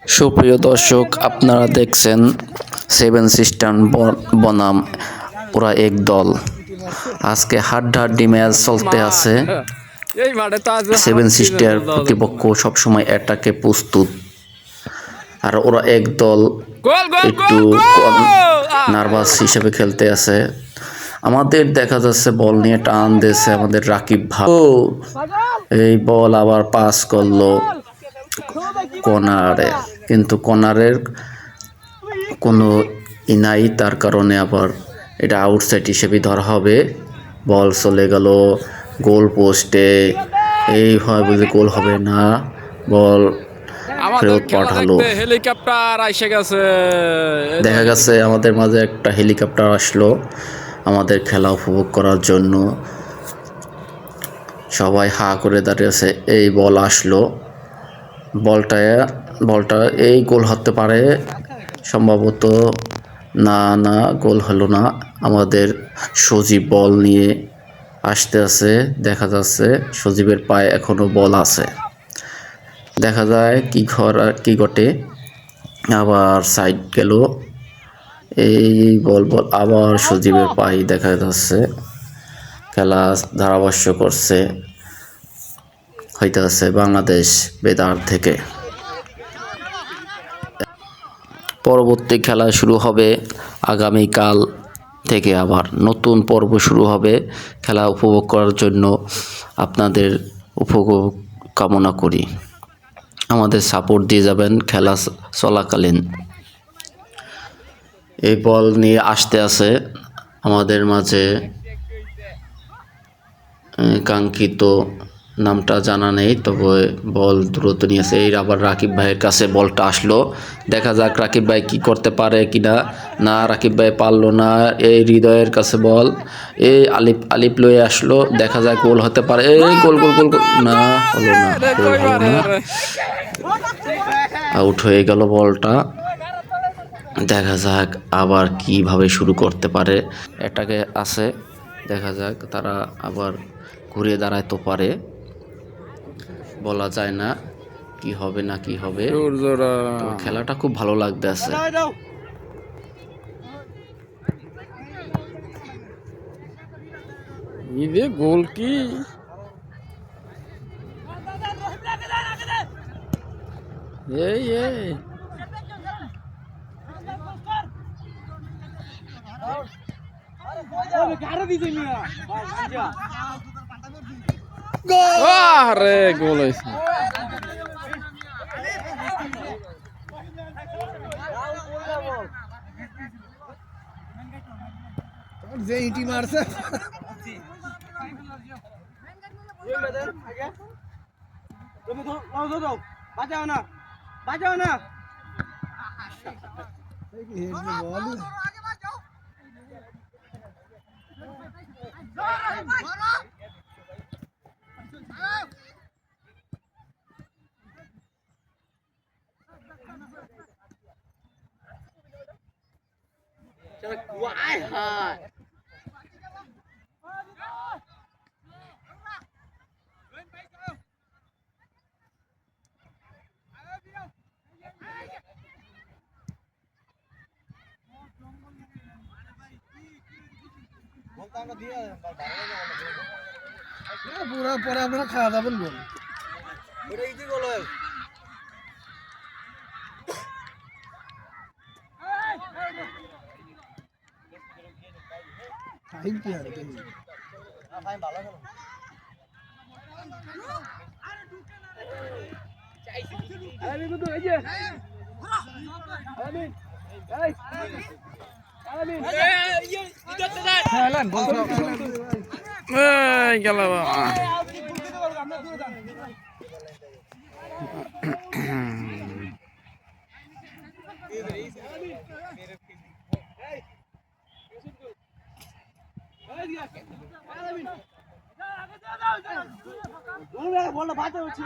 সুপ্রিয় দর্শক, আপনারা দেখছেন সেভেন সিস্টার বনাম ওরা এক দল। আজকে হাড্ডাহাড্ডি ম্যাচ চলতে আছে। সেভেন সিস্টার প্রতিপক্ষ সবসময় অ্যাটাকে প্রস্তুত, আর ওরা এক দল একটু নার্ভাস হিসেবে খেলতে আছে। আমাদের দেখা যাচ্ছে বল নিয়ে টান দিয়েছে আমাদের রাকিব ভাই। এই বল আবার পাস করলো কর্নারে, কিন্তু কর্নারের কোনো নাই, তার কারণে আবার এটা আউটসাইড হিসেবে ধরা হবে। বল চলে গেল গোল পোস্টে, এই হয় বুঝে গোল হবে না, বল ফেরত পাঠালো। হেলিকপ্টার এসে গেছে, দেখা গেছে আমাদের মাঝে একটা হেলিকপ্টার আসলো আমাদের খেলা উপভোগ করার জন্য। সবাই হা করে দাঁড়িয়েছে। এই বল আসলো, বলটা এই গোল হতে পারে সম্ভবত। না, গোল হলো না। আমাদের সজীব বল নিয়ে আসতে আছে, দেখা যাচ্ছে সজীবের পায়ে এখনো বল আছে। দেখা যায় কি ঘটে, আবার সাইড গেল। এই বল আবার সজীবের পায়ে দেখা যাচ্ছে। খেলা ধারাভাষ্য করছে হইতে আছে বাংলাদেশ বেতার থেকে। পরবর্তী খেলা শুরু হবে আগামীকাল থেকে, আবার নতুন পর্ব শুরু হবে। খেলা উপভোগ করার জন্য আপনাদের উপভোগ কামনা করি। আমাদের সাপোর্ট দিয়ে যাবেন খেলা চলাকালীন। এই বল নিয়ে আসতে আছে আমাদের মাঝে কাঙ্ক্ষিত নামটা জানা নেই, তবে বল দ্রুত নিয়েছে। এই আবার রাকিব ভাইয়ের কাছে বলটা আসলো, দেখা যাক রাকিব ভাই কি করতে পারে কিনা। না, রাকিব ভাই পারলো না। এই হৃদয়ের কাছে বল, এই আলিপ লয়ে আসলো, দেখা যাক গোল হতে পারে। এই গোল না, হলো না, গোল হলো না, আউট হয়ে গেল বলটা। দেখা যাক আবার কিভাবে শুরু করতে পারে। এটাকে আছে, দেখা যাক তারা আবার ঘুরে দাঁড়াইতে পারে, বলা যায় না কি হবে না কি হবে। তো খেলাটা খুব ভালো লাগতেছে। গোল কি এই আরে গোল হয়েছে। যে ইটি মারছে বাঁচাও না quái hả পুরা পরে আপনারা খাওয়া যাবেন বল ওটা ইজি গোল হয় ফাইন কি আর ফাইন ভালো গেল আরে দুটো এই যে আমিন এই আমিন এই ইদতে দা খেলান বল এই গেল বললো বাতে হচ্ছে